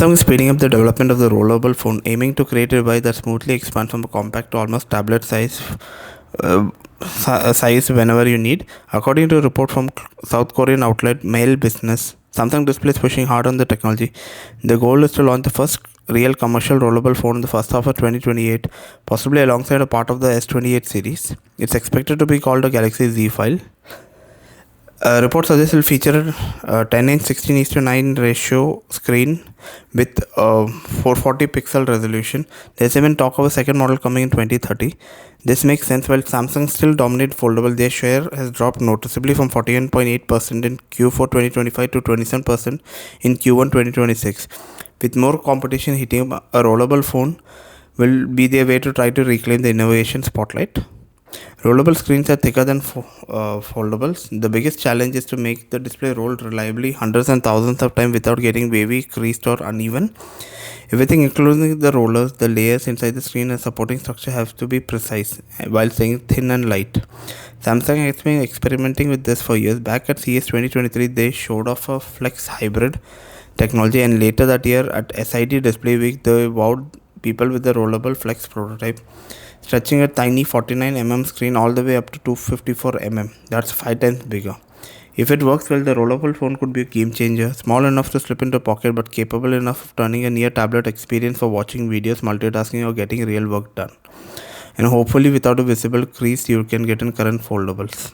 Samsung is speeding up the development of the rollable phone, aiming to create a device that smoothly expands from a compact to almost tablet size whenever you need. According to a report from South Korean outlet Mail Business, Samsung Display is pushing hard on the technology. The goal is to launch the first real commercial rollable phone in the first half of 2028, possibly alongside a part of the S28 series. It's expected to be called a Galaxy Z File. Report suggests it will feature a 10-inch 16:9 ratio screen with 440 pixel resolution. There's even talk of a second model coming in 2030. This makes sense. While Samsung still dominates foldable, their share has dropped noticeably from 41.8% in Q4 2025 to 27% in Q1 2026. With more competition hitting, a rollable phone will be their way to try to reclaim the innovation spotlight. Rollable screens are thicker than foldables. The biggest challenge is to make the display roll reliably hundreds and thousands of times without getting wavy, creased or uneven. Everything including the rollers, the layers inside the screen and supporting structure have to be precise while staying thin and light. Samsung has been experimenting with this for years. Back at CES 2023, they showed off a Flex hybrid technology, and later that year at SID Display Week, they wowed people with the rollable Flex prototype, stretching a tiny 49mm screen all the way up to 254mm. That's 5 times bigger. If it works well, the rollable phone could be a game changer, small enough to slip into a pocket but capable enough of turning a near tablet experience for watching videos, multitasking or getting real work done. And hopefully without a visible crease you can get in current foldables.